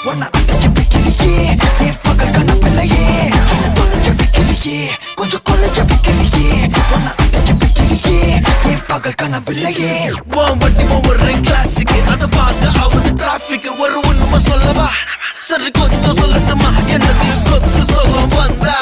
உன்னை அடைக்க வைக்கலையே என் பகல் கனப்பில்லையே தொலைக்க வைக்கலையே கொஞ்சம் கொலைக்க வைக்கலையே உன்னை அடைக்க வைக்கலையே என் பகல் கனவில்லையே வண்டி ஒவ்வொரு கிளாஸுக்கு அதை பார்க்க ஆகுது டிராபிக் ஒரு உண்மை சொல்லவா சரி கொஞ்சம் சொல்லட்டுமா என்னது சொத்து சொல்ல வந்தா